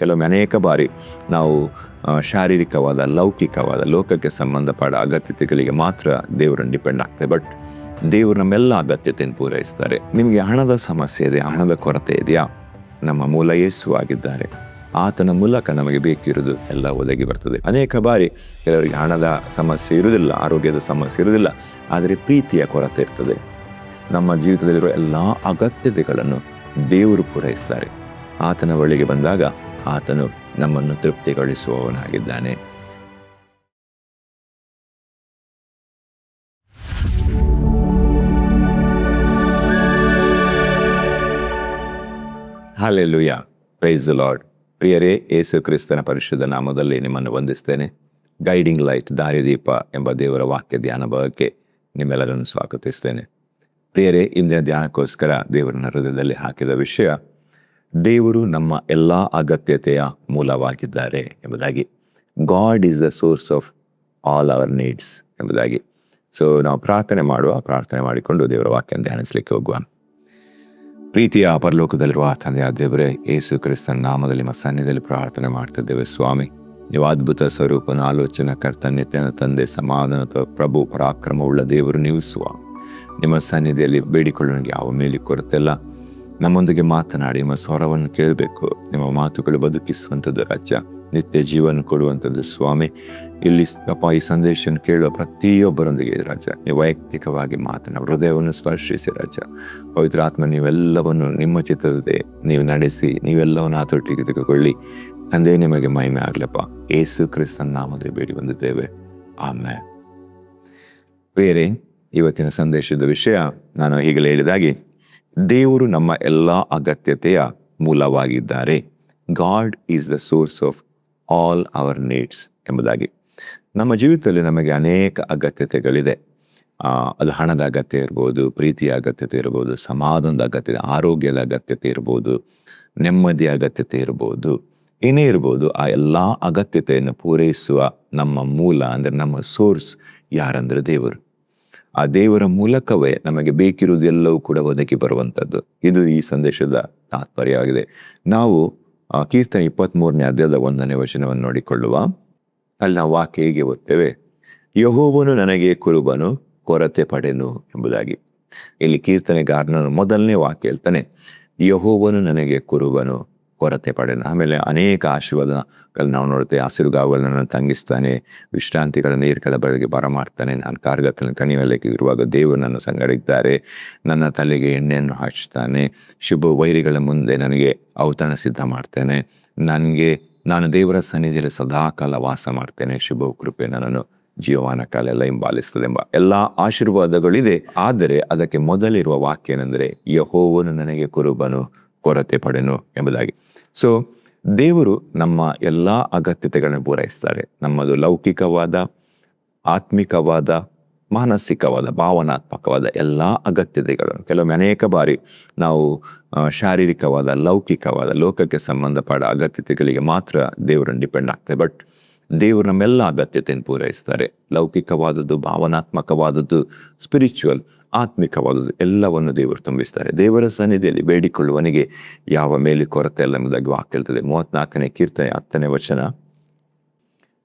ಕೆಲವೊಮ್ಮೆ ಅನೇಕ ಬಾರಿ ನಾವು ಶಾರೀರಿಕವಾದ, ಲೌಕಿಕವಾದ, ಲೋಕಕ್ಕೆ ಸಂಬಂಧಪಟ್ಟ ಅಗತ್ಯತೆಗಳಿಗೆ ಮಾತ್ರ ದೇವರನ್ನು ಡಿಪೆಂಡ್ ಆಗ್ತದೆ. ಬಟ್ ದೇವರು ನಮ್ಮೆಲ್ಲ ಅಗತ್ಯತೆಯನ್ನು ಪೂರೈಸ್ತಾರೆ. ನಿಮಗೆ ಹಣದ ಸಮಸ್ಯೆ ಇದೆ, ಹಣದ ಕೊರತೆ ಇದೆಯಾ? ನಮ್ಮ ಮೂಲ ಯೇಸು ಆಗಿದ್ದಾರೆ. ಆತನ ಮೂಲಕ ನಮಗೆ ಬೇಕಿರುವುದು ಎಲ್ಲ ಒದಗಿ ಬರ್ತದೆ. ಅನೇಕ ಬಾರಿ ಕೆಲವರಿಗೆ ಹಣದ ಸಮಸ್ಯೆ ಇರುವುದಿಲ್ಲ, ಆರೋಗ್ಯದ ಸಮಸ್ಯೆ ಇರುವುದಿಲ್ಲ, ಆದರೆ ಪ್ರೀತಿಯ ಕೊರತೆ ಇರ್ತದೆ. ನಮ್ಮ ಜೀವಿತದಲ್ಲಿರುವ ಎಲ್ಲ ಅಗತ್ಯತೆಗಳನ್ನು ದೇವರು ಪೂರೈಸ್ತಾರೆ. ಆತನ ಬಳಿಗೆ ಬಂದಾಗ ಆತನು ನಮ್ಮನ್ನು ತೃಪ್ತಿಗೊಳಿಸುವವನಾಗಿದ್ದಾನೆ. Hallelujah, praise the lord. ಪ್ರಿಯರೇ, ಯೇಸು ಕ್ರಿಸ್ತನ ಪರಿಶುದ್ಧ ನಾಮದಲ್ಲಿ ನಿಮ್ಮನ್ನು ವಂದಿಸ್ತೇನೆ. ಗೈಡಿಂಗ್ ಲೈಟ್, ದಾರಿದೀಪ ಎಂಬ ದೇವರ ವಾಕ್ಯ ಧ್ಯಾನ ಭಾಗಕ್ಕೆ ನಿಮ್ಮೆಲ್ಲರನ್ನು ಸ್ವಾಗತಿಸ್ತೇನೆ. ಪ್ರಿಯರೇ, ಇಂದಿನ ಧ್ಯಾನಕ್ಕೋಸ್ಕರ ದೇವರನ್ನ ಹೃದಯದಲ್ಲಿ ಹಾಕಿದ ವಿಷಯ, ದೇವರು ನಮ್ಮ ಎಲ್ಲ ಅಗತ್ಯತೆಯ ಮೂಲವಾಗಿದ್ದಾರೆ ಎಂಬುದಾಗಿ. God is the source of all our needs ಎಂಬುದಾಗಿ. ಸೊ ನಾವು ಪ್ರಾರ್ಥನೆ ಮಾಡಿಕೊಂಡು ದೇವರ ವಾಕ್ಯ ಧ್ಯಾನಿಸ್ಲಿಕ್ಕೆ ಹೋಗುವ. ಪ್ರೀತಿಯ ಪರಲೋಕದಲ್ಲಿರುವ ತಂದೆಯ ದೇವರೇ, ಯೇಸು ಕ್ರಿಸ್ತನ ನಾಮದಲ್ಲಿ ನಿಮ್ಮ ಸನ್ನಿಧಿಯಲ್ಲಿ ಪ್ರಾರ್ಥನೆ ಮಾಡ್ತಿದ್ದೇವೆ. ಸ್ವಾಮಿ, ನೀವು ಅದ್ಭುತ ಸ್ವರೂಪನ ಆಲೋಚನಾ ಕರ್ತ, ನಿತ್ಯನ ತಂದೆ, ಸಮಾಧಾನ ಪ್ರಭು, ಪರಾಕ್ರಮವುಳ್ಳ ದೇವರು ನೀವು ಸ್ವಾಮಿ. ನಿಮ್ಮ ಸನ್ನಿಧಿಯಲ್ಲಿ ಬೇಡಿಕೊಳ್ಳೋನಿಗೆ ಯಾವ ಮೇಲೆ ಕೊರತೆಲ್ಲ. ನಮ್ಮೊಂದಿಗೆ ಮಾತನಾಡಿ ನಿಮ್ಮ ಸ್ವರವನ್ನು ಕೇಳಬೇಕು. ನಿಮ್ಮ ಮಾತುಗಳು ಬದುಕಿಸುವಂಥದ್ದು ರಾಜ್ಯ, ನಿತ್ಯ ಜೀವನ ಕೊಡುವಂಥದ್ದು ಸ್ವಾಮಿ. ಇಲ್ಲಿ ಈ ಸಂದೇಶ ಕೇಳುವ ಪ್ರತಿಯೊಬ್ಬರೊಂದಿಗೆ ರಾಜ್ಯ, ನೀವು ವೈಯಕ್ತಿಕವಾಗಿ ಮಾತನಾಡಿ ಹೃದಯವನ್ನು ಸ್ಪರ್ಶಿಸಿ ರಾಜ್ಯ. ಪವಿತ್ರ ಆತ್ಮ, ನೀವೆಲ್ಲವನ್ನು ನಿಮ್ಮ ಚಿತ್ತದ ನೀವು ನಡೆಸಿ, ನೀವೆಲ್ಲವನ್ನು ಆತೊಟ್ಟಿಗೆ ತೆಗೆದುಕೊಳ್ಳಿ. ತಂದೆ, ನಿಮಗೆ ಮಹಿಮೆ ಆಗ್ಲಪ್ಪ. ಯೇಸು ಕ್ರಿಸ್ತನ ನಾಮದಲ್ಲಿ ಬೇಡಿ ಬಂದಿದ್ದೇವೆ, ಆಮೆನ್. ಬೇರೆ ಇವತ್ತಿನ ಸಂದೇಶದ ವಿಷಯ ನಾನು ಈಗಲೇ ಹೇಳಿದಾಗೆ, ದೇವರು ನಮ್ಮ ಎಲ್ಲ ಅಗತ್ಯತೆಯ ಮೂಲವಾಗಿದ್ದಾರೆ. God is the source of all our needs ಎಂಬುದಾಗಿ. ನಮ್ಮ ಜೀವಿತದಲ್ಲಿ ನಮಗೆ ಅನೇಕ ಅಗತ್ಯತೆಗಳಿದೆ. ಅದು ಹಣದ ಅಗತ್ಯ ಇರ್ಬೋದು, ಪ್ರೀತಿಯ ಅಗತ್ಯತೆ ಇರ್ಬೋದು, ಸಮಾಧಾನದ ಅಗತ್ಯತೆ, ಆರೋಗ್ಯದ ಅಗತ್ಯತೆ ಇರ್ಬೋದು, ನೆಮ್ಮದಿಯ ಅಗತ್ಯತೆ ಇರ್ಬೋದು, ಏನೇ ಇರ್ಬೋದು. ಆ ಎಲ್ಲ ಅಗತ್ಯತೆಯನ್ನು ಪೂರೈಸುವ ನಮ್ಮ ಮೂಲ ಅಂದರೆ ನಮ್ಮ ಸೋರ್ಸ್ ಯಾರಂದ್ರೆ ದೇವರು. ಆ ದೇವರ ಮೂಲಕವೇ ನಮಗೆ ಬೇಕಿರುವುದೆಲ್ಲವೂ ಕೂಡ ಒದಗಿ ಬರುವಂಥದ್ದು. ಇದು ಈ ಸಂದೇಶದ ತಾತ್ಪರ್ಯವಾಗಿದೆ. ನಾವು ಕೀರ್ತನೆ 23ನೇ ಅಧ್ಯಾಯದ 1ನೇ ವಚನವನ್ನು ನೋಡಿಕೊಳ್ಳುವ. ಅಲ್ಲಿ ನಾವು ವಾಕ್ಯ ಹೀಗೆ ಓದ್ತೇವೆ, ಯೆಹೋವನು ನನಗೆ ಕುರುಬನು, ಕೊರತೆ ಪಡೆನು ಎಂಬುದಾಗಿ. ಇಲ್ಲಿ ಕೀರ್ತನೆಗಾರನು ಮೊದಲನೇ ವಾಕ್ಯ ಹೇಳ್ತಾನೆ, ಯೆಹೋವನು ನನಗೆ ಕುರುಬನು, ಕೊರತೆ ಪಡೆನು. ಆಮೇಲೆ ಅನೇಕ ಆಶೀರ್ವಾದಗಳು ನಾವು ನೋಡ್ತೇವೆ. ಹಸಿರುಗಾವಲನ್ನು ತಂಗಿಸ್ತಾನೆ, ವಿಶ್ರಾಂತಿಗಳ ನೀರುಗಳ ಬಳಿಗೆ ಬರಮಾಡ್ತಾನೆ. ನಾನು ಕಾರ್ಗತ್ತಲ ಕಣಿವೆಯಲ್ಲಿ ಇರುವಾಗ ದೇವರು ನನ್ನ ಸಂಗಡ ಇದ್ದಾರೆ, ನನ್ನ ತಲೆಗೆ ಎಣ್ಣೆಯನ್ನು ಹಚ್ತಾನೆ, ಶುಭ ವೈರಿಗಳ ಮುಂದೆ ನನಗೆ ಔತಣ ಸಿದ್ಧ ಮಾಡ್ತೇನೆ, ನಾನು ದೇವರ ಸನ್ನಿಧಿಯಲ್ಲಿ ಸದಾಕಾಲ ವಾಸ ಮಾಡ್ತೇನೆ, ಶುಭ ಕೃಪೆ ನನ್ನನ್ನು ಜೀವಮಾನ ಕಾಲ ಎಲ್ಲ ಹಿಂಬಾಲಿಸ್ತದೆ ಎಂಬ ಎಲ್ಲ ಆಶೀರ್ವಾದಗಳಿದೆ. ಆದರೆ ಅದಕ್ಕೆ ಮೊದಲಿರುವ ವಾಕ್ಯ ಏನೆಂದರೆ, ಯೆಹೋವನು ನನಗೆ ಕುರುಬನು, ಕೊರತೆ ಪಡೆನು ಎಂಬುದಾಗಿ. ಸೊ ದೇವರು ನಮ್ಮ ಎಲ್ಲ ಅಗತ್ಯತೆಗಳನ್ನು ಪೂರೈಸ್ತಾರೆ. ನಮ್ಮದು ಲೌಕಿಕವಾದ, ಆತ್ಮಿಕವಾದ, ಮಾನಸಿಕವಾದ, ಭಾವನಾತ್ಮಕವಾದ ಎಲ್ಲ ಅಗತ್ಯತೆಗಳನ್ನು. ಕೆಲವೊಮ್ಮೆ ಅನೇಕ ಬಾರಿ ನಾವು ಶಾರೀರಿಕವಾದ, ಲೌಕಿಕವಾದ, ಲೋಕಕ್ಕೆ ಸಂಬಂಧಪಟ್ಟ ಅಗತ್ಯತೆಗಳಿಗೆ ಮಾತ್ರ ದೇವರನ್ನು ಡಿಪೆಂಡ್ ಆಗ್ತದೆ. ಬಟ್ ದೇವರು ನಮ್ಮೆಲ್ಲ ಅಗತ್ಯತೆಯನ್ನು ಪೂರೈಸ್ತಾರೆ. ಲೌಕಿಕವಾದದ್ದು, ಭಾವನಾತ್ಮಕವಾದದ್ದು, ಸ್ಪಿರಿಚುವಲ್, ಆತ್ಮಿಕವಾದದ್ದು ಎಲ್ಲವನ್ನು ದೇವರು ತುಂಬಿಸ್ತಾರೆ. ದೇವರ ಸನ್ನಿಧಿಯಲ್ಲಿ ಬೇಡಿಕೊಳ್ಳುವನಿಗೆ ಯಾವ ಮೇಲೆ ಕೊರತೆ ಇಲ್ಲ ಎಂಬುದಾಗಿ ವಾಕ್ಯ ಹೇಳ್ತದೆ. 34ನೇ ಕೀರ್ತನೆ 10ನೇ ವಚನ,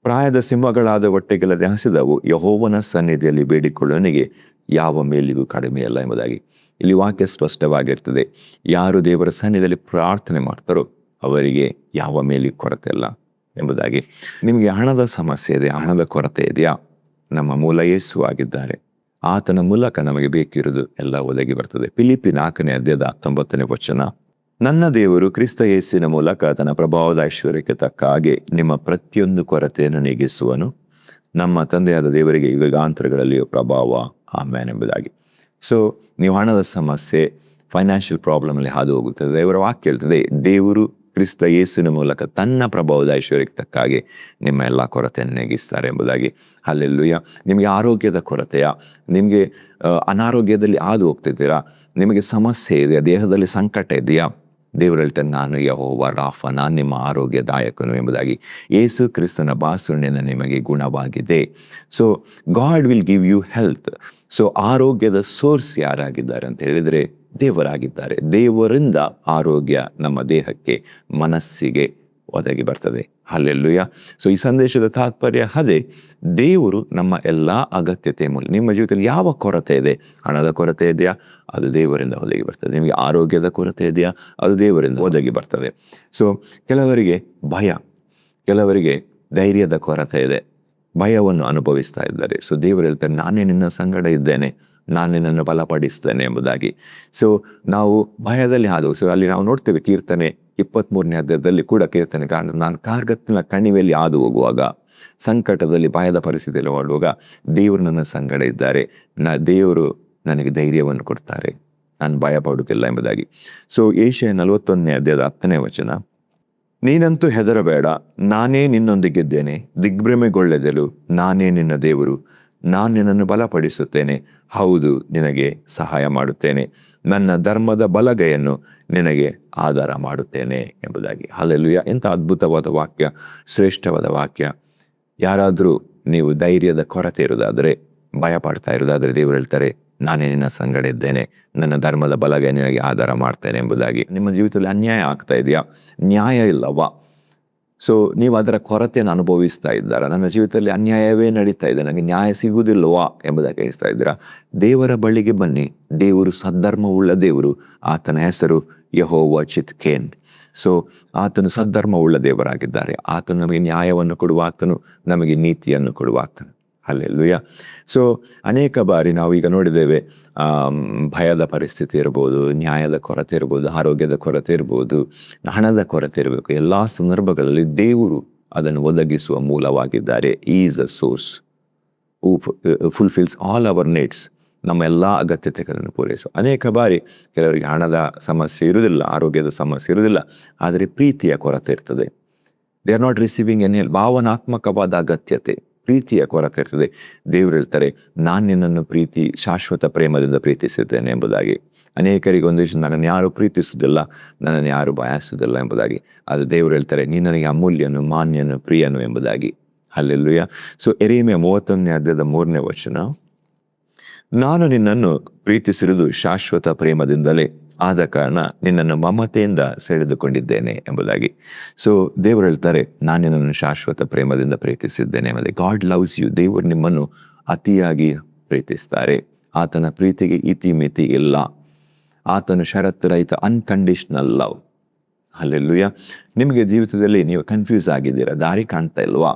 ಪ್ರಾಯದ ಸಿಂಹಗಳಾದ ಹೊಟ್ಟೆಗೆಲ್ಲದೆ ಹಸಿದವು, ಯೆಹೋವನ ಸನ್ನಿಧಿಯಲ್ಲಿ ಬೇಡಿಕೊಳ್ಳುವನಿಗೆ ಯಾವ ಮೇಲಿಗೂ ಕಡಿಮೆ ಇಲ್ಲ ಎಂಬುದಾಗಿ. ಇಲ್ಲಿ ವಾಕ್ಯ ಸ್ಪಷ್ಟವಾಗಿರ್ತದೆ. ಯಾರು ದೇವರ ಸನ್ನಿಧಿಯಲ್ಲಿ ಪ್ರಾರ್ಥನೆ ಮಾಡ್ತಾರೋ ಅವರಿಗೆ ಯಾವ ಮೇಲಿಗೂ ಕೊರತೆ ಇಲ್ಲ ಎಂಬುದಾಗಿ. ನಿಮಗೆ ಹಣದ ಸಮಸ್ಯೆ ಇದೆ, ಹಣದ ಕೊರತೆ ಇದೆಯಾ? ನಮ್ಮ ಮೂಲ ಯೇಸು ಆಗಿದ್ದಾರೆ. ಆತನ ಮೂಲಕ ನಮಗೆ ಬೇಕಿರುವುದು ಎಲ್ಲ ಒದಗಿ ಬರ್ತದೆ. ಫಿಲಿಪ್ಪಿ 4ನೇ ಅಧ್ಯಾಯದ 19ನೇ ವಚನ, ನನ್ನ ದೇವರು ಕ್ರಿಸ್ತ ಯೇಸುವಿನ ಮೂಲಕ ತನ್ನ ಪ್ರಭಾವದ ಐಶ್ವರ್ಯಕ್ಕೆ ತಕ್ಕ ಹಾಗೆ ನಿಮ್ಮ ಪ್ರತಿಯೊಂದು ಕೊರತೆಯನ್ನು ನೀಗಿಸುವನು. ನಮ್ಮ ತಂದೆಯಾದ ದೇವರಿಗೆ ಯುಗಾಂತರಗಳಲ್ಲಿಯೂ ಪ್ರಭಾವ, ಆಮೆನ್ ಎಂಬುದಾಗಿ. ಸೊ ನೀವು ಹಣದ ಸಮಸ್ಯೆ, ಫೈನಾನ್ಷಿಯಲ್ ಪ್ರಾಬ್ಲಮಲ್ಲಿ ಹಾದು ಹೋಗುತ್ತದೆ. ದೇವರ ವಾಕ್ಯ ಹೇಳ್ತದೆ, ದೇವರು ಕ್ರಿಸ್ತ ಯೇಸುವಿನ ಮೂಲಕ ತನ್ನ ಪ್ರಭಾವದ ಐಶ್ವರ್ಯಕ್ಕೆ ತಕ್ಕ ಹಾಗೆ ನಿಮ್ಮ ಎಲ್ಲ ಕೊರತೆಯನ್ನು ನೀಗಿಸ್ತಾರೆ ಎಂಬುದಾಗಿ. ಹಲ್ಲೆಲೂಯಾ. ನಿಮಗೆ ಆರೋಗ್ಯದ ಕೊರತೆಯ, ನಿಮಗೆ ಅನಾರೋಗ್ಯದಲ್ಲಿ ಹಾದು ಹೋಗ್ತಿದ್ದೀರಾ, ನಿಮಗೆ ಸಮಸ್ಯೆ ಇದೆಯಾ, ದೇಹದಲ್ಲಿ ಸಂಕಟ ಇದೆಯಾ? ದೇವರು ಹೇಳ್ತಾನೆ, ನಾನು ಯೆಹೋವ ರಾಫ, ನಾನು ನಿಮ್ಮ ಆರೋಗ್ಯದಾಯಕನು ಎಂಬುದಾಗಿ. ಯೇಸು ಕ್ರಿಸ್ತನ ಬಾಸುಣ್ಣಿಂದ ನಿಮಗೆ ಗುಣವಾಗಿದೆ. So God will give you health. So ಆರೋಗ್ಯದ ಸೋರ್ಸ್ ಯಾರಾಗಿದ್ದಾರೆ ಅಂತ ಹೇಳಿದರೆ ದೇವರಾಗಿದ್ದಾರೆ. ದೇವರಿಂದ ಆರೋಗ್ಯ ನಮ್ಮ ದೇಹಕ್ಕೆ, ಮನಸ್ಸಿಗೆ ಒದಗಿ ಬರ್ತದೆ. ಹಲ್ಲೆಲೂಯ. ಸೊ ಈ ಸಂದೇಶದ ತಾತ್ಪರ್ಯ ಅದೇ, ದೇವರು ನಮ್ಮ ಎಲ್ಲ ಅಗತ್ಯತೆ ಮೂಲ. ನಿಮ್ಮ ಜೀವಿತದಲ್ಲಿ ಯಾವ ಕೊರತೆ ಇದೆ? ಹಣದ ಕೊರತೆ ಇದೆಯಾ? ಅದು ದೇವರಿಂದ ಒದಗಿ ಬರ್ತದೆ. ನಿಮಗೆ ಆರೋಗ್ಯದ ಕೊರತೆ ಇದೆಯಾ? ಅದು ದೇವರಿಂದ ಒದಗಿ ಬರ್ತದೆ. ಸೊ ಕೆಲವರಿಗೆ ಭಯ, ಕೆಲವರಿಗೆ ಧೈರ್ಯದ ಕೊರತೆ ಇದೆ, ಭಯವನ್ನು ಅನುಭವಿಸ್ತಾ ಇದ್ದಾರೆ. ಸೊ ದೇವರು ಹೇಳ್ತಾರೆ, ನಾನೇ ನಿನ್ನ ಸಂಗಡ ಇದ್ದೇನೆ, ನಾನು ನಿನ್ನನ್ನು ಬಲಪಡಿಸ್ತೇನೆ ಎಂಬುದಾಗಿ. ಸೊ ನಾವು ಭಯದಲ್ಲಿ ಆದವು. ಸೊ ಅಲ್ಲಿ ನಾವು ನೋಡ್ತೇವೆ ಕೀರ್ತನೆ 23ನೇ ಅಧ್ಯಾಯದಲ್ಲಿ ಕೂಡ ಕೀರ್ತನೆ, ಕಾರಣ ನಾನು ಕಾರ್ಗತ್ತಿನ ಕಣಿವೆಯಲ್ಲಿ ಹಾದು ಹೋಗುವಾಗ, ಸಂಕಟದಲ್ಲಿ ಭಯದ ಪರಿಸ್ಥಿತಿಯಲ್ಲಿ ಮಾಡುವಾಗ ದೇವರು ನನ್ನ ಸಂಗಡ ಇದ್ದಾರೆ, ದೇವರು ನನಗೆ ಧೈರ್ಯವನ್ನು ಕೊಡ್ತಾರೆ, ನಾನು ಭಯ ಪಡುತ್ತಿಲ್ಲ ಎಂಬುದಾಗಿ. ಸೊ ಯೆಶಾಯ 41ನೇ ಅಧ್ಯಾಯದ 10ನೇ ವಚನ, ನೀನಂತೂ ಹೆದರಬೇಡ, ನಾನೇ ನಿನ್ನೊಂದಿಗಿದ್ದೇನೆ, ದಿಗ್ಭ್ರಮೆಗೊಳ್ಳೆದೆಲು, ನಾನೇ ನಿನ್ನ ದೇವರು, ನಾನು ನಿನ್ನನ್ನು ಬಲಪಡಿಸುತ್ತೇನೆ, ಹೌದು ನಿನಗೆ ಸಹಾಯ ಮಾಡುತ್ತೇನೆ, ನನ್ನ ಧರ್ಮದ ಬಲಗೈಯನ್ನು ನಿನಗೆ ಆಧಾರ ಮಾಡುತ್ತೇನೆ ಎಂಬುದಾಗಿ. ಹಲ್ಲೆಲೂಯಾ. ಎಂಥ ಅದ್ಭುತವಾದ ವಾಕ್ಯ, ಶ್ರೇಷ್ಠವಾದ ವಾಕ್ಯ. ಯಾರಾದರೂ ನೀವು ಧೈರ್ಯದ ಕೊರತೆ ಇರೋದಾದರೆ, ಭಯ ಪಡ್ತಾ ಇರೋದಾದರೆ, ದೇವರು ಹೇಳ್ತಾರೆ, ನಾನೇ ನಿನ್ನ ಸಂಗಡ ಇದ್ದೇನೆ, ನನ್ನ ಧರ್ಮದ ಬಲಗೈ ನಿನಗೆ ಆಧಾರ ಮಾಡ್ತೇನೆ ಎಂಬುದಾಗಿ. ನಿಮ್ಮ ಜೀವಿತದಲ್ಲಿ ಅನ್ಯಾಯ ಆಗ್ತಾ ಇದೆಯಾ? ನ್ಯಾಯ ಇಲ್ಲವಾ? ಸೊ ನೀವು ಅದರ ಕೊರತೆಯನ್ನು ಅನುಭವಿಸ್ತಾ ಇದ್ದಾರಾ? ನನ್ನ ಜೀವಿತದಲ್ಲಿ ಅನ್ಯಾಯವೇ ನಡೀತಾ ಇದೆ, ನನಗೆ ನ್ಯಾಯ ಸಿಗುವುದಿಲ್ಲವಾ ಎಂಬುದಾಗಿ ಹೇಳ್ತಾ ಇದ್ದೀರಾ? ದೇವರ ಬಳಿಗೆ ಬನ್ನಿ. ದೇವರು ಸದ್ಧರ್ಮವುಳ್ಳ ದೇವರು. ಆತನ ಹೆಸರು ಯೆಹೋವ ಚಿದ್ಕೇನ್. ಸೊ ಆತನು ಸದ್ಧರ್ಮವುಳ್ಳ ದೇವರಾಗಿದ್ದಾರೆ. ಆತನು ನಮಗೆ ನ್ಯಾಯವನ್ನು ಕೊಡುವ ಆತನು, ನಮಗೆ ನೀತಿಯನ್ನು ಕೊಡುವ ಆತನು. ಹಲ್ಲೆಲೂಯಾ. ಸೊ ಅನೇಕ ಬಾರಿ ನಾವು ಈಗ ನೋಡಿದ್ದೇವೆ, ಭಯದ ಪರಿಸ್ಥಿತಿ ಇರ್ಬೋದು, ನ್ಯಾಯದ ಕೊರತೆ ಇರ್ಬೋದು, ಆರೋಗ್ಯದ ಕೊರತೆ ಇರ್ಬೋದು, ಹಣದ ಕೊರತೆ ಇರಬೇಕು. ಎಲ್ಲ ಸಂದರ್ಭಗಳಲ್ಲಿ ದೇವರು ಅದನ್ನು ಒದಗಿಸುವ ಮೂಲವಾಗಿದ್ದಾರೆ. Is a source who fulfils all our needs. ನಮ್ಮ ಎಲ್ಲ ಅಗತ್ಯತೆಗಳನ್ನು ಪೂರೈಸುವ. ಅನೇಕ ಬಾರಿ ಕೆಲವರಿಗೆ ಹಣದ ಸಮಸ್ಯೆ ಇರುವುದಿಲ್ಲ, ಆರೋಗ್ಯದ ಸಮಸ್ಯೆ ಇರುವುದಿಲ್ಲ, ಆದರೆ ಪ್ರೀತಿಯ ಕೊರತೆ ಇರ್ತದೆ. They are not receiving any help. ಭಾವನಾತ್ಮಕವಾದ ಅಗತ್ಯತೆ, ಪ್ರೀತಿಯ ಕೊರತೆ ಇರ್ತದೆ. ದೇವರು ಹೇಳ್ತಾರೆ, ನಾನು ನಿನ್ನನ್ನು ಶಾಶ್ವತ ಪ್ರೇಮದಿಂದ ಪ್ರೀತಿಸಿದ್ದೇನೆ ಎಂಬುದಾಗಿ. ಅನೇಕರಿಗೆ ಒಂದು ವಿಷಯ, ನನ್ನನ್ನು ಯಾರು ಪ್ರೀತಿಸುವುದಿಲ್ಲ, ನನ್ನನ್ನು ಯಾರು ಬಯಸುವುದಿಲ್ಲ ಎಂಬುದಾಗಿ. ಅದು ದೇವರು ಹೇಳ್ತಾರೆ, ನೀನು ನನಗೆ ಅಮೂಲ್ಯನು, ಮಾನ್ಯನು, ಪ್ರಿಯನು ಎಂಬುದಾಗಿ. ಹಲ್ಲೆಲೂಯಾ. ಸೊ ಯೆರೆಮೀಯ 31ನೇ ಅಧ್ಯಾಯದ 3ನೇ ವಚನ, ನಾನು ನಿನ್ನನ್ನು ಪ್ರೀತಿಸಿರುವುದು ಶಾಶ್ವತ ಪ್ರೇಮದಿಂದಲೇ, ಆದ ಕಾರಣ ನಿನ್ನನ್ನು ಮಮತೆಯಿಂದ ಸೆಳೆದುಕೊಂಡಿದ್ದೇನೆ ಎಂಬುದಾಗಿ. ಸೊ ದೇವರು ಹೇಳ್ತಾರೆ, ನಾನು ನಿನ್ನನ್ನು ಶಾಶ್ವತ ಪ್ರೇಮದಿಂದ ಪ್ರೀತಿಸಿದ್ದೇನೆ ಎಂಬುದಾಗಿ. God loves you. ದೇವರು ನಿಮ್ಮನ್ನು ಅತಿಯಾಗಿ ಪ್ರೀತಿಸ್ತಾರೆ. ಆತನ ಪ್ರೀತಿಗೆ ಇತಿಮಿತಿ ಇಲ್ಲ. ಆತನು ಷರತ್ತು ರಹಿತ, ಅನ್ಕಂಡೀಷನಲ್ ಲವ್. ಹಲ್ಲೆಲೂಯಾ. ನಿಮಗೆ ಜೀವಿತದಲ್ಲಿ ನೀವು ಕನ್ಫ್ಯೂಸ್ ಆಗಿದ್ದೀರಾ, ದಾರಿ ಕಾಣ್ತಾ ಇಲ್ವಾ?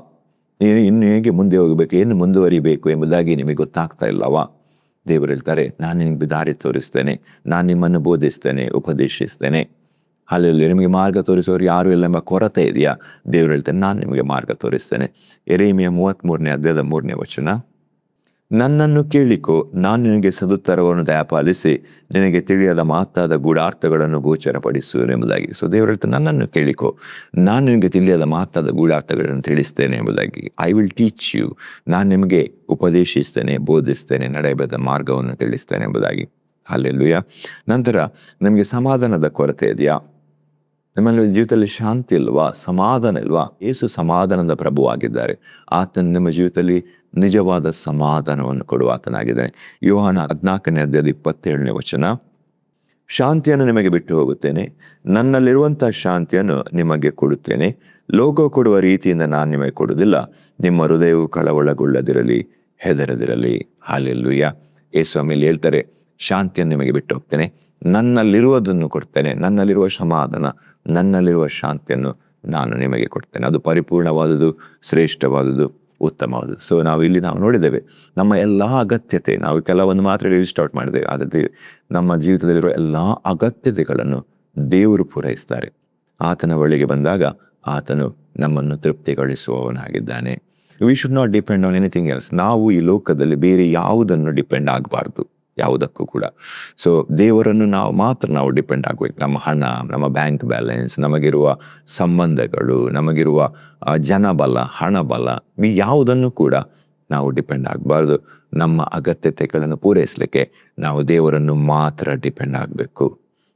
ಇನ್ನು ಹೇಗೆ ಮುಂದೆ ಹೋಗಬೇಕು, ಏನು ಮುಂದುವರಿಬೇಕು ಎಂಬುದಾಗಿ ನಿಮಗೆ ಗೊತ್ತಾಗ್ತಾ ಇಲ್ಲವಾ? ದೇವರು ಹೇಳ್ತಾರೆ, ನಾನು ನಿಮಗೆ ದಾರಿ ತೋರಿಸ್ತೇನೆ, ನಾನು ನಿಮ್ಮನ್ನು ಬೋಧಿಸ್ತೇನೆ, ಉಪದೇಶಿಸ್ತೇನೆ. ಅಲ್ಲಿ ನಿಮಗೆ ಮಾರ್ಗ ತೋರಿಸೋರು ಯಾರು ಇಲ್ಲ ಎಂಬ ಕೊರತೆ ಇದೆಯಾ? ದೇವರು ಹೇಳ್ತಾನೆ, ನಾನು ನಿಮಗೆ ಮಾರ್ಗ ತೋರಿಸ್ತೇನೆ. ಯೆರೆಮೀಯ 33ನೇ ಅಧ್ಯಾಯದ 3ನೇ ವಚನ, ನನ್ನನ್ನು ಕೇಳಿಕೋ, ನಾನು ನಿನಗೆ ಸದುತ್ತರವನ್ನು ದಯಪಾಲಿಸಿ ನಿನಗೆ ತಿಳಿಯದ ಮಾತಾದ ಗೂಢಾರ್ಥಗಳನ್ನು ಗೋಚರಪಡಿಸು ಎಂಬುದಾಗಿ. ಸೊ ದೇವರು ಹೇಳ್ತಾನೆ, ನನ್ನನ್ನು ಕೇಳಿಕೋ, ನಾನು ನಿನಗೆ ತಿಳಿಯದ ಮಾತಾದ ಗೂಢಾರ್ಥಗಳನ್ನು ತಿಳಿಸ್ತೇನೆ ಎಂಬುದಾಗಿ. I will teach you. ನಾನು ನಿಮಗೆ ಉಪದೇಶಿಸ್ತೇನೆ, ಬೋಧಿಸ್ತೇನೆ, ನಡೆಯಬೇಕಾದ ಮಾರ್ಗವನ್ನು ತಿಳಿಸ್ತೇನೆ ಎಂಬುದಾಗಿ. ಹಲ್ಲೆಲೂಯಾ. ನಂತರ ನಮಗೆ ಸಮಾಧಾನದ ಕೊರತೆ ಇದೆಯಾ? ನಮ್ಮಲ್ಲಿ ಜೀವಿತದಲ್ಲಿ ಶಾಂತಿ ಇಲ್ವಾ? ಸಮಾಧಾನ ಇಲ್ವಾ? ಯೇಸು ಸಮಾಧಾನದ ಪ್ರಭುವಾಗಿದ್ದಾರೆ. ಆತನು ನಿಮ್ಮ ಜೀವಿತದಲ್ಲಿ ನಿಜವಾದ ಸಮಾಧಾನವನ್ನು ಕೊಡುವ ಆತನಾಗಿದ್ದಾನೆ. ಯೋಹಾನ 14ನೇ ಅಧ್ಯಾಯದ 27ನೇ ವಚನ, ಶಾಂತಿಯನ್ನು ನಿಮಗೆ ಬಿಟ್ಟು ಹೋಗುತ್ತೇನೆ, ನನ್ನಲ್ಲಿರುವಂಥ ಶಾಂತಿಯನ್ನು ನಿಮಗೆ ಕೊಡುತ್ತೇನೆ, ಲೋಕ ಕೊಡುವ ರೀತಿಯಿಂದ ನಾನು ನಿಮಗೆ ಕೊಡುವುದಿಲ್ಲ. ನಿಮ್ಮ ಹೃದಯವು ಕಳವಳಗೊಳ್ಳದಿರಲಿ, ಹೆದರದಿರಲಿ. ಹಲ್ಲೆಲೂಯಾ. ಯೇಸು ಆಮೇಲೆ ಹೇಳ್ತಾರೆ, ಶಾಂತಿಯನ್ನು ನಿಮಗೆ ಬಿಟ್ಟು ಹೋಗ್ತೇನೆ, ನನ್ನಲ್ಲಿರುವುದನ್ನು ಕೊಡ್ತೇನೆ, ನನ್ನಲ್ಲಿರುವ ಸಮಾಧಾನ, ನನ್ನಲ್ಲಿರುವ ಶಾಂತಿಯನ್ನು ನಾನು ನಿಮಗೆ ಕೊಡ್ತೇನೆ. ಅದು ಪರಿಪೂರ್ಣವಾದುದು, ಶ್ರೇಷ್ಠವಾದುದು, ಉತ್ತಮವಾದುದು. ಸೊ ನಾವು ನೋಡಿದ್ದೇವೆ, ನಮ್ಮ ಎಲ್ಲ ಅಗತ್ಯತೆ, ನಾವು ಕೆಲವೊಂದು ಮಾತ್ರ ಲಿಸ್ಟ್ ಔಟ್ ಮಾಡಿದ್ದೇವೆ, ಆದರೆ ನಮ್ಮ ಜೀವಿತದಲ್ಲಿರುವ ಎಲ್ಲ ಅಗತ್ಯತೆಗಳನ್ನು ದೇವರು ಪೂರೈಸ್ತಾರೆ. ಆತನ ಬಳಿಗೆ ಬಂದಾಗ ಆತನು ನಮ್ಮನ್ನು ತೃಪ್ತಿಗೊಳಿಸುವವನಾಗಿದ್ದಾನೆ. We should not depend on anything else. ನಾವು ಈ ಲೋಕದಲ್ಲಿ ಬೇರೆ ಯಾವುದನ್ನು ಡಿಪೆಂಡ್ ಆಗಬಾರ್ದು, ಯಾವುದಕ್ಕೂ ಕೂಡ. ಸೊ ದೇವರನ್ನು ನಾವು ಡಿಪೆಂಡ್ ಆಗಬೇಕು. ನಮ್ಮ ಹಣ, ನಮ್ಮ ಬ್ಯಾಂಕ್ ಬ್ಯಾಲೆನ್ಸ್, ನಮಗಿರುವ ಸಂಬಂಧಗಳು, ನಮಗಿರುವ ಜನಬಲ, ಹಣಬಲ, ಯಾವುದನ್ನು ಕೂಡ ನಾವು ಡಿಪೆಂಡ್ ಆಗಬಾರ್ದು. ನಮ್ಮ ಅಗತ್ಯತೆಗಳನ್ನು ಪೂರೈಸಲಿಕ್ಕೆ ನಾವು ದೇವರನ್ನು ಮಾತ್ರ ಡಿಪೆಂಡ್ ಆಗಬೇಕು.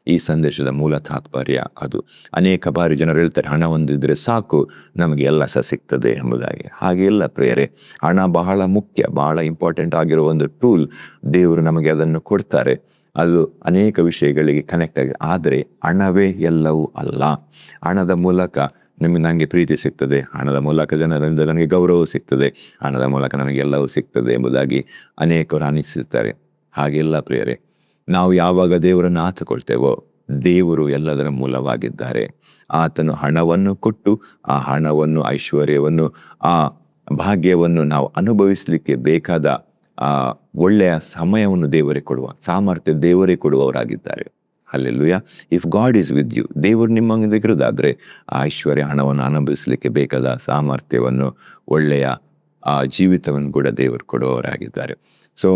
ಈ ಸಂದೇಶದ ಮೂಲ ತಾತ್ಪರ್ಯ ಅದು. ಅನೇಕ ಬಾರಿ ಜನರು ಹೇಳ್ತಾರೆ, ಹಣ ಹೊಂದಿದ್ರೆ ಸಾಕು, ನಮಗೆ ಎಲ್ಲ ಸಿಗ್ತದೆ ಎಂಬುದಾಗಿ. ಹಾಗೆ ಇಲ್ಲ ಪ್ರಿಯರೇ, ಹಣ ಬಹಳ ಮುಖ್ಯ, ಬಹಳ ಇಂಪಾರ್ಟೆಂಟ್ ಆಗಿರೋ ಒಂದು ಟೂಲ್. ದೇವರು ನಮಗೆ ಅದನ್ನು ಕೊಡ್ತಾರೆ, ಅದು ಅನೇಕ ವಿಷಯಗಳಿಗೆ ಕನೆಕ್ಟ್ ಆಗಿದೆ. ಆದರೆ ಹಣವೇ ಎಲ್ಲವೂ ಅಲ್ಲ. ಹಣದ ಮೂಲಕ ನನಗೆ ಪ್ರೀತಿ ಸಿಗ್ತದೆ, ಹಣದ ಮೂಲಕ ಜನರಿಂದ ನನಗೆ ಗೌರವ ಸಿಗ್ತದೆ, ಹಣದ ಮೂಲಕ ನನಗೆ ಎಲ್ಲವೂ ಸಿಗ್ತದೆ ಎಂಬುದಾಗಿ ಅನೇಕರು ಅನಿಸುತ್ತಾರೆ. ಹಾಗೆಲ್ಲ ಪ್ರಿಯರೇ, ನಾವು ಯಾವಾಗ ದೇವರನ್ನು ಆತುಕೊಳ್ತೇವೋ ದೇವರು ಎಲ್ಲದರ ಮೂಲವಾಗಿದ್ದಾರೆ. ಆತನು ಹಣವನ್ನು ಕೊಟ್ಟು ಆ ಹಣವನ್ನು, ಐಶ್ವರ್ಯವನ್ನು, ಆ ಭಾಗ್ಯವನ್ನು ನಾವು ಅನುಭವಿಸಲಿಕ್ಕೆ ಬೇಕಾದ ಆ ಒಳ್ಳೆಯ ಸಮಯವನ್ನು ದೇವರೇ ಕೊಡುವ ಸಾಮರ್ಥ್ಯ ದೇವರೇ ಕೊಡುವವರಾಗಿದ್ದಾರೆ. Hallelujah. If God is with you, ದೇವರು ನಿಮ್ಮೊಂದಿಗೆ ಇರುವುದಾದರೆ ಆ ಐಶ್ವರ್ಯ, ಹಣವನ್ನು ಅನುಭವಿಸಲಿಕ್ಕೆ ಬೇಕಾದ ಸಾಮರ್ಥ್ಯವನ್ನು, ಒಳ್ಳೆಯ ಆ ಜೀವಿತವನ್ನು ಕೂಡ ದೇವರು ಕೊಡುವವರಾಗಿದ್ದಾರೆ. ಸೊ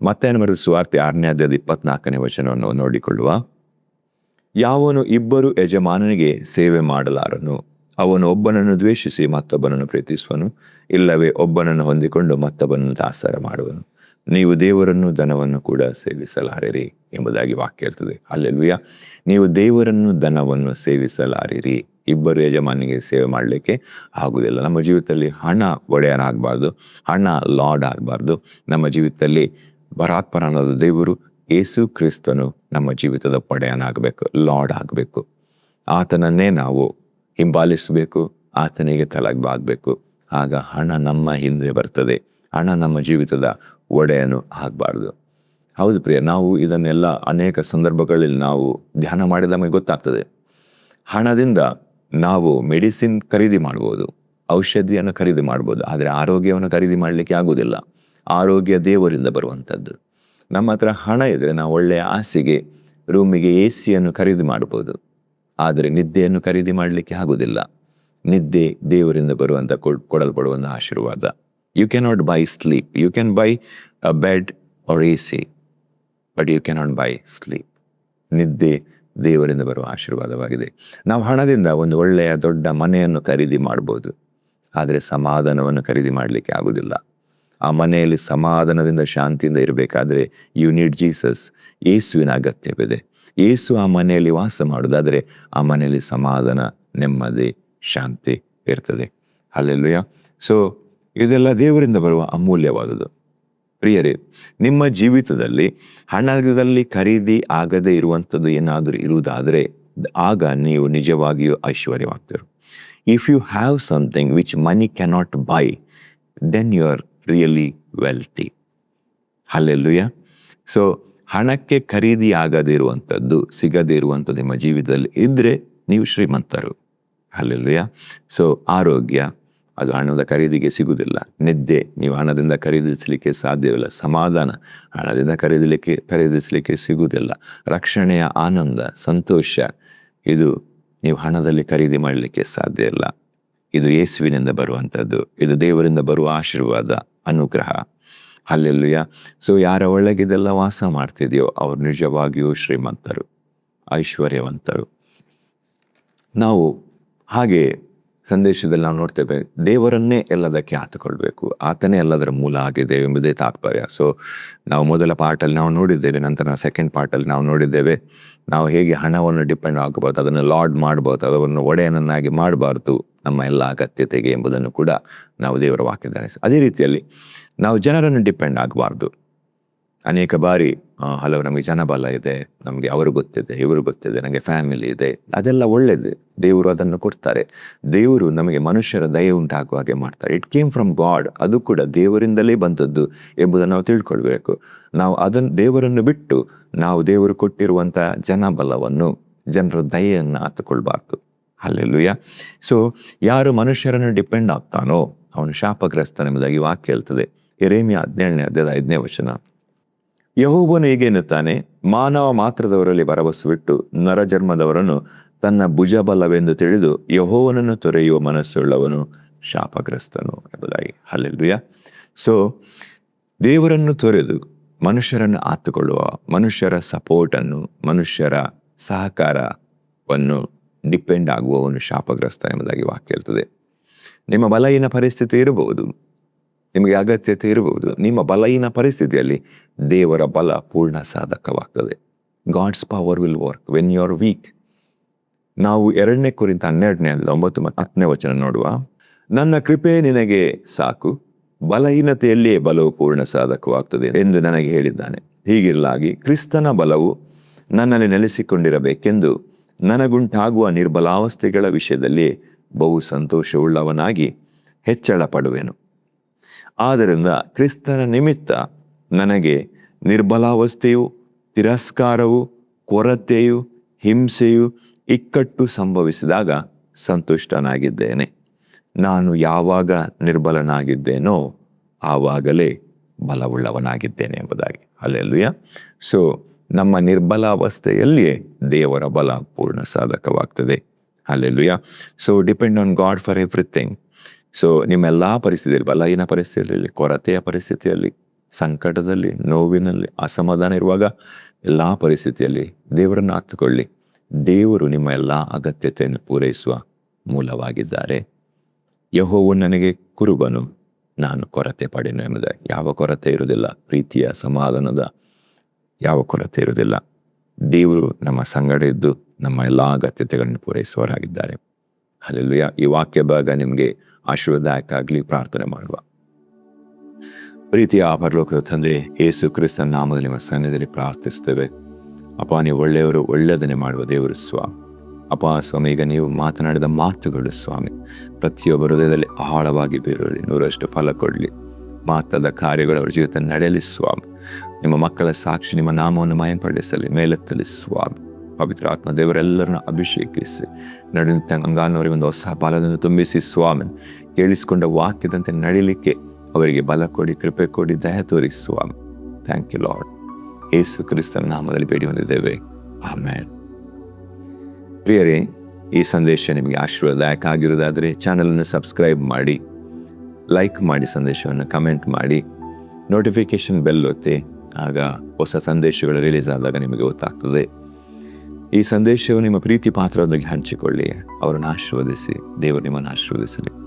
ಮತ್ತಾಯನ ಬರೆದ ಸುವಾರ್ತೆ 6ನೇ ಅಧ್ಯಾಯದ 24ನೇ ವಚನವನ್ನು ನೋಡಿಕೊಳ್ಳುವ. ಯಾವನು ಇಬ್ಬರು ಯಜಮಾನನಿಗೆ ಸೇವೆ ಮಾಡಲಾರನು, ಅವನು ಒಬ್ಬನನ್ನು ದ್ವೇಷಿಸಿ ಮತ್ತೊಬ್ಬನನ್ನು ಪ್ರೀತಿಸುವನು, ಇಲ್ಲವೇ ಒಬ್ಬನನ್ನು ಹೊಂದಿಕೊಂಡು ಮತ್ತೊಬ್ಬನನ್ನು ದಾಸರ ಮಾಡುವನು. ನೀವು ದೇವರನ್ನು ಧನವನ್ನು ಕೂಡ ಸೇವಿಸಲಾರಿರಿ ಎಂಬುದಾಗಿ ವಾಕ್ಯ ಇರ್ತದೆ. ಹಲ್ಲೆಲೂಯಾ. ನೀವು ದೇವರನ್ನು ಧನವನ್ನು ಸೇವಿಸಲಾರಿರಿ. ಇಬ್ಬರು ಯಜಮಾನಿಗೆ ಸೇವೆ ಮಾಡಲಿಕ್ಕೆ ಆಗುವುದಿಲ್ಲ. ನಮ್ಮ ಜೀವಿತದಲ್ಲಿ ಹಣ ಒಡೆಯನಾಗಬಾರ್ದು, ಹಣ ಲಾರ್ಡ್ ಆಗಬಾರ್ದು. ನಮ್ಮ ಜೀವಿತದಲ್ಲಿ ಪರಾತ್ಪರನಾದ ದೇವರು ಯೇಸು ಕ್ರಿಸ್ತನು ನಮ್ಮ ಜೀವಿತದ ಒಡೆಯನಾಗಬೇಕು, ಲಾರ್ಡ್ ಆಗಬೇಕು. ಆತನನ್ನೇ ನಾವು ಹಿಂಬಾಲಿಸಬೇಕು, ಆತನಿಗೆ ತಲೆಬಾಗಬೇಕು. ಆಗ ಹಣ ನಮ್ಮ ಹಿಂದೆ ಬರ್ತದೆ, ಹಣ ನಮ್ಮ ಜೀವಿತದ ಒಡೆಯನು ಆಗಬಾರ್ದು. ಹೌದು ಪ್ರಿಯ, ನಾವು ಇದನ್ನೆಲ್ಲ ಅನೇಕ ಸಂದರ್ಭಗಳಲ್ಲಿ ನಾವು ಧ್ಯಾನ ಮಾಡಿದ ನಮಗೆ ಗೊತ್ತಾಗ್ತದೆ. ಹಣದಿಂದ ನಾವು ಮೆಡಿಸಿನ್ ಖರೀದಿ ಮಾಡ್ಬೋದು, ಔಷಧಿಯನ್ನು ಖರೀದಿ ಮಾಡ್ಬೋದು, ಆದರೆ ಆರೋಗ್ಯವನ್ನು ಖರೀದಿ ಮಾಡಲಿಕ್ಕೆ ಆಗೋದಿಲ್ಲ. ಆರೋಗ್ಯ ದೇವರಿಂದ ಬರುವಂಥದ್ದು. ನಮ್ಮ ಹತ್ರ ಹಣ ಇದ್ದರೆ ನಾವು ಒಳ್ಳೆಯ ಹಾಸಿಗೆ, ರೂಮಿಗೆ AC ಖರೀದಿ ಮಾಡ್ಬೋದು, ಆದರೆ ನಿದ್ದೆಯನ್ನು ಖರೀದಿ ಮಾಡಲಿಕ್ಕೆ ಆಗೋದಿಲ್ಲ. ನಿದ್ದೆ ದೇವರಿಂದ ಬರುವಂಥ ಕೊಡಲ್ಪಡುವಂಥ ಆಶೀರ್ವಾದ. You cannot buy sleep. You can buy a bed or AC, but you cannot buy sleep. ನಿದ್ದೆ ದೇವರಿಂದ ಬರುವ ಆಶೀರ್ವಾದವಾಗಿದೆ. ನಾವು ಹಣದಿಂದ ಒಂದು ಒಳ್ಳೆಯ ದೊಡ್ಡ ಮನೆಯನ್ನು ಖರೀದಿ ಮಾಡ್ಬೋದು, ಆದರೆ ಸಮಾಧಾನವನ್ನು ಖರೀದಿ ಮಾಡಲಿಕ್ಕೆ ಆಗೋದಿಲ್ಲ. ಆ ಮನೆಯಲ್ಲಿ ಸಮಾಧಾನದಿಂದ, ಶಾಂತಿಯಿಂದ ಇರಬೇಕಾದ್ರೆ ಯು ನೀಡ್ ಜೀಸಸ್. ಯೇಸುವಿನ ಅಗತ್ಯವಿದೆ. ಯೇಸು ಆ ಮನೆಯಲ್ಲಿ ವಾಸ ಮಾಡೋದಾದರೆ ಆ ಮನೆಯಲ್ಲಿ ಸಮಾಧಾನ, ನೆಮ್ಮದಿ, ಶಾಂತಿ ಇರ್ತದೆ. ಹಲ್ಲೆಲೂಯಾ. ಸೊ ಇದೆಲ್ಲ ದೇವರಿಂದ ಬರುವ ಅಮೂಲ್ಯವಾದುದು. ಪ್ರಿಯರೇ, ನಿಮ್ಮ ಜೀವಿತದಲ್ಲಿ ಹಣದಲ್ಲಿ ಖರೀದಿ ಆಗದೇ ಇರುವಂಥದ್ದು ಏನಾದರೂ ಇರುವುದಾದರೆ ಆಗ ನೀವು ನಿಜವಾಗಿಯೂ ಐಶ್ವರ್ಯವಾಗ್ತೀರಿ. If you have something which money cannot buy, then you are really wealthy. Hallelujah. So ಹಣಕ್ಕೆ ಖರೀದಿ ಆಗದೇ ಇರುವಂಥದ್ದು, ಸಿಗದೇ ಇರುವಂಥದ್ದು ನಿಮ್ಮ ಜೀವಿತದಲ್ಲಿ ಇದ್ದರೆ ನೀವು ಶ್ರೀಮಂತರು. ಹಲ್ಲೆಲೂಯಾ. ಸೊ ಆರೋಗ್ಯ, ಅದು ಹಣದ ಖರೀದಿಗೆ ಸಿಗುವುದಿಲ್ಲ. ನಿದ್ದೆ ನೀವು ಹಣದಿಂದ ಖರೀದಿಸಲಿಕ್ಕೆ ಸಾಧ್ಯವಿಲ್ಲ. ಸಮಾಧಾನ ಹಣದಿಂದ ಖರೀದಿಸಲಿಕ್ಕೆ ಸಿಗುವುದಿಲ್ಲ. ರಕ್ಷಣೆಯ ಆನಂದ, ಸಂತೋಷ, ಇದು ನೀವು ಹಣದಲ್ಲಿ ಖರೀದಿ ಮಾಡಲಿಕ್ಕೆ ಸಾಧ್ಯ ಇಲ್ಲ. ಇದು ಯೇಸುವಿನಿಂದ ಬರುವಂಥದ್ದು. ಇದು ದೇವರಿಂದ ಬರುವ ಆಶೀರ್ವಾದ, ಅನುಗ್ರಹ. ಹಲ್ಲೆಲೂಯಾ. ಸೊ ಯಾರ ಒಳಗಿದೆಲ್ಲ ವಾಸ ಮಾಡ್ತಿದೆಯೋ ಅವರು ನಿಜವಾಗಿಯೂ ಶ್ರೀಮಂತರು, ಐಶ್ವರ್ಯವಂತರು. ನಾವು ಹಾಗೆ ಸಂದೇಶದಲ್ಲಿ ನಾವು ನೋಡ್ತೇವೆ, ದೇವರನ್ನೇ ಎಲ್ಲದಕ್ಕೆ ಆತುಕೊಳ್ಬೇಕು, ಆತನೇ ಎಲ್ಲದರ ಮೂಲ ಆಗಿದೆ ಎಂಬುದೇ ತಾತ್ಪರ್ಯ. ಸೊ ನಾವು ಮೊದಲ ಪಾರ್ಟಲ್ಲಿ ನಾವು ನೋಡಿದ್ದೇವೆ, ನಂತರ ಸೆಕೆಂಡ್ ಪಾರ್ಟಲ್ಲಿ ನಾವು ನೋಡಿದ್ದೇವೆ ನಾವು ಹೇಗೆ ಹಣವನ್ನು ಡಿಪೆಂಡ್ ಆಗಬಾರ್ದು, ಅದನ್ನು ಲಾರ್ಡ್ ಮಾಡಬಾರ್ದು, ಅದನ್ನು ಒಡೆಯನನ್ನಾಗಿ ಮಾಡಬಾರ್ದು ನಮ್ಮ ಎಲ್ಲ ಅಗತ್ಯತೆಗೆ ಎಂಬುದನ್ನು ಕೂಡ ನಾವು ದೇವರ ವಾಕ್ಯದಲ್ಲಿ. ಅದೇ ರೀತಿಯಲ್ಲಿ ನಾವು ಜನರನ್ನು ಡಿಪೆಂಡ್ ಆಗಬಾರ್ದು. ಅನೇಕ ಬಾರಿ ಹಲವು ನಮಗೆ ಜನಬಲ ಇದೆ, ನಮಗೆ ಅವರು ಗೊತ್ತಿದೆ, ಇವರು ಗೊತ್ತಿದೆ, ನನಗೆ ಫ್ಯಾಮಿಲಿ ಇದೆ, ಅದೆಲ್ಲ ಒಳ್ಳೆಯದು. ದೇವರು ಅದನ್ನು ಕೊಡ್ತಾರೆ. ದೇವರು ನಮಗೆ ಮನುಷ್ಯರ ದಯೆ ಉಂಟಾಗುವ ಹಾಗೆ ಮಾಡ್ತಾರೆ. It came from god. ಅದು ಕೂಡ ದೇವರಿಂದಲೇ ಬಂದದ್ದು ಎಂಬುದನ್ನು ನಾವು ತಿಳ್ಕೊಳ್ಬೇಕು. ನಾವು ದೇವರನ್ನು ಬಿಟ್ಟು ನಾವು ದೇವರು ಕೊಟ್ಟಿರುವಂಥ ಜನಬಲವನ್ನು, ಜನರ ದಯೆಯನ್ನು ಹತ್ತುಕೊಳ್ಬಾರ್ದು. ಹಲ್ಲೆಲೂಯಾ. ಸೊ ಯಾರು ಮನುಷ್ಯರನ್ನು ಡಿಪೆಂಡ್ ಆಗ್ತಾನೋ ಅವನು ಶಾಪಗ್ರಸ್ತನೆಂಬುದಾಗಿ ವಾಕ್ಯ ಹೇಳ್ತದೆ. ಯೆರೆಮೀಯ 17ನೇ ಅಧ್ಯಾಯದ 5ನೇ ವಚನ. ಯೆಹೋವನು ಹೀಗೇನ್ನುತ್ತಾನೆ, ಮಾನವ ಮಾತ್ರದವರಲ್ಲಿ ಭರವಸವಿಟ್ಟು ನರಜನ್ಮದವರನ್ನು ತನ್ನ ಭುಜಬಲವೆಂದು ತಿಳಿದು ಯೆಹೋವನನ್ನು ತೊರೆಯುವ ಮನಸ್ಸುಳ್ಳವನು ಶಾಪಗ್ರಸ್ತನು ಎಂಬುದಾಗಿ. ಹಲ್ಲೆಲೂಯಾ. ಸೊ ದೇವರನ್ನು ತೊರೆದು ಮನುಷ್ಯರನ್ನು ಆತುಕೊಳ್ಳುವ, ಮನುಷ್ಯರ ಸಪೋರ್ಟನ್ನು, ಮನುಷ್ಯರ ಸಹಕಾರವನ್ನು ಡಿಪೆಂಡ್ ಆಗುವವನು ಶಾಪಗ್ರಸ್ತ ಎಂಬುದಾಗಿ ವಾಕ್ಯ ಇರ್ತದೆ. ನಿಮ್ಮ ಬಲಹೀನ ಪರಿಸ್ಥಿತಿ ಇರಬಹುದು, ನಿಮಗೆ ಅಗತ್ಯತೆ ಇರಬಹುದು. ನಿಮ್ಮ ಬಲಹೀನ ಪರಿಸ್ಥಿತಿಯಲ್ಲಿ ದೇವರ ಬಲ ಪೂರ್ಣ ಸಾಧಕವಾಗ್ತದೆ. God's power will work when you are weak. ನಾವು 2 ಕೊರಿಂಥ 12ನೇ ಅಧ್ಯಾಯ 9 ಮತ್ತು 10ನೇ ವಚನ ನೋಡುವ. ನನ್ನ ಕೃಪೆ ನಿನಗೆ ಸಾಕು, ಬಲಹೀನತೆಯಲ್ಲಿಯೇ ಬಲವು ಪೂರ್ಣ ಸಾಧಕವಾಗ್ತದೆ ಎಂದು ನನಗೆ ಹೇಳಿದ್ದಾನೆ. ಹೀಗಿರಲಾಗಿ ಕ್ರಿಸ್ತನ ಬಲವು ನನ್ನಲ್ಲಿ ನೆಲೆಸಿಕೊಂಡಿರಬೇಕೆಂದು ನನಗುಂಟಾಗುವ ನಿರ್ಬಲಾವಸ್ಥೆಗಳ ವಿಷಯದಲ್ಲಿ ಬಹು ಸಂತೋಷವುಳ್ಳವನಾಗಿ ಹೆಚ್ಚಳ ಪಡುವೆನು. ಆದ್ದರಿಂದ ಕ್ರಿಸ್ತನ ನಿಮಿತ್ತ ನನಗೆ ನಿರ್ಬಲಾವಸ್ಥೆಯು, ತಿರಸ್ಕಾರವು, ಕೊರತೆಯು, ಹಿಂಸೆಯು, ಇಕ್ಕಟ್ಟು ಸಂಭವಿಸಿದಾಗ ಸಂತುಷ್ಟನಾಗಿದ್ದೇನೆ. ನಾನು ಯಾವಾಗ ನಿರ್ಬಲನಾಗಿದ್ದೇನೋ ಆವಾಗಲೇ ಬಲವುಳ್ಳವನಾಗಿದ್ದೇನೆ ಎಂಬುದಾಗಿ. ಹಲ್ಲೆಲೂಯಾ. ಸೊ ನಮ್ಮ ನಿರ್ಬಲಾವಸ್ಥೆಯಲ್ಲಿಯೇ ದೇವರ ಬಲ ಪೂರ್ಣ ಸಾಧಕವಾಗ್ತದೆ. Hallelujah. So depend on God for everything. So ನಿಮ್ಮೆಲ್ಲ ಪರಿಸ್ಥಿತಿಯಲ್ಲಿ, ಬಲಹೀನ ಪರಿಸ್ಥಿತಿಯಲ್ಲಿ, ಕೊರತೆಯ ಪರಿಸ್ಥಿತಿಯಲ್ಲಿ, ಸಂಕಟದಲ್ಲಿ, ನೋವಿನಲ್ಲಿ, ಅಸಮಾಧಾನ ಇರುವಾಗ, ಎಲ್ಲ ಪರಿಸ್ಥಿತಿಯಲ್ಲಿ ದೇವರನ್ನು ಹತ್ತುಕೊಳ್ಳಿ. ದೇವರು ನಿಮ್ಮ ಎಲ್ಲ ಅಗತ್ಯತೆಯನ್ನು ಪೂರೈಸುವ ಮೂಲವಾಗಿದ್ದಾರೆ. ಯೆಹೋವನು ನನಗೆ ಕುರುಬನು, ನಾನು ಕೊರತೆ ಪಡೆನು ಎಂಬುದಾಗಿ. ಯಾವ ಕೊರತೆ ಇರುವುದಿಲ್ಲ. ಪ್ರೀತಿಯ, ಸಮಾಧಾನದ ಯಾವ ಕೊರತೆ ಇರುವುದಿಲ್ಲ. ದೇವರು ನಮ್ಮ ಸಂಗಡ ಇದ್ದು ನಮ್ಮ ಎಲ್ಲ ಅಗತ್ಯತೆಗಳನ್ನು ಪೂರೈಸುವವರಾಗಿದ್ದಾರೆ. ಹಲ್ಲೆಲೂಯಾ. ಈ ವಾಕ್ಯ ಭಾಗ ನಿಮಗೆ ಆಶೀರ್ವಾದದಾಯಕ ಆಗಲಿ. ಪ್ರಾರ್ಥನೆ ಮಾಡುವ. ಪ್ರೀತಿಯ ಪರಲೋಕದ ತಂದೆ, ಯೇಸು ಕ್ರಿಸ್ತನ ನಾಮದಲ್ಲಿ ನಿಮ್ಮ ಸನ್ನಿಧಿಯಲ್ಲಿ ಪ್ರಾರ್ಥಿಸ್ತೇವೆ. ಅಪ್ಪ, ನೀವು ಒಳ್ಳೆಯವರು, ಒಳ್ಳೆಯದನ್ನೇ ಮಾಡುವ ದೇವರು ಸ್ವಾಮಿ. ಅಪ್ಪ ಸ್ವಾಮಿ, ಈಗ ನೀವು ಮಾತನಾಡಿದ ಮಾತುಗಳು ಸ್ವಾಮಿ ಪ್ರತಿಯೊಬ್ಬ ಹೃದಯದಲ್ಲಿ ಆಳವಾಗಿ ಬೇರಲಿ, 100% ಫಲ ಕೊಡಲಿ. ಮಾತಾದ ಕಾರ್ಯಗಳು ಅವರ ಜೀವಿತ ನಡೆಯಲಿ ಸ್ವಾಮಿ. ನಿಮ್ಮ ಮಕ್ಕಳ ಸಾಕ್ಷಿ ನಿಮ್ಮ ನಾಮವನ್ನು ಮಯಪಡಿಸಲಿ, ಮೇಲೆತ್ತಲಿ ಸ್ವಾಮಿ. ಪವಿತ್ರ ಆತ್ಮ ದೇವರೆಲ್ಲರನ್ನ ಅಭಿಷೇಕಿಸಿ ನಡೆಯುತ್ತ ಅಂಗಾನವರಿಗೆ ಒಂದು ಹೊಸ ಬಲದಿಂದ ತುಂಬಿಸಿ ಸ್ವಾಮಿ. ಕೇಳಿಸಿಕೊಂಡ ವಾಕ್ಯದಂತೆ ನಡೀಲಿಕ್ಕೆ ಅವರಿಗೆ ಬಲ ಕೊಡಿ, ಕೃಪೆ ಕೊಡಿ, ದಯ ತೋರಿ ಸ್ವಾಮಿ. Thank you lord. ಯೇಸು ಕ್ರಿಸ್ತನ ನಾಮದಲ್ಲಿ ಬೇಡಿ ಹೊಂದಿದ್ದೇವೆ. ಆಮೆನ್. ಪ್ರಿಯರೇ, ಈ ಸಂದೇಶ ನಿಮಗೆ ಆಶೀರ್ವಾದದಾಯಕ ಆಗಿರೋದಾದರೆ ಚಾನಲನ್ನು ಸಬ್ಸ್ಕ್ರೈಬ್ ಮಾಡಿ, ಲೈಕ್ ಮಾಡಿ, ಸಂದೇಶವನ್ನು ಕಮೆಂಟ್ ಮಾಡಿ, ನೋಟಿಫಿಕೇಶನ್ ಬೆಲ್ ಒತ್ತಿ. ಆಗ ಹೊಸ ಸಂದೇಶಗಳು ರಿಲೀಸ್ ಆದಾಗ ನಿಮಗೆ ಗೊತ್ತಾಗ್ತದೆ. ಈ ಸಂದೇಶವು ನಿಮ್ಮ ಪ್ರೀತಿ ಪಾತ್ರದೊಂದಿಗೆ ಹಂಚಿಕೊಳ್ಳಿ, ಅವರನ್ನು ಆಶೀರ್ವದಿಸಿ. ದೇವರು ನಿಮ್ಮನ್ನು ಆಶೀರ್ವದಿಸಲಿ.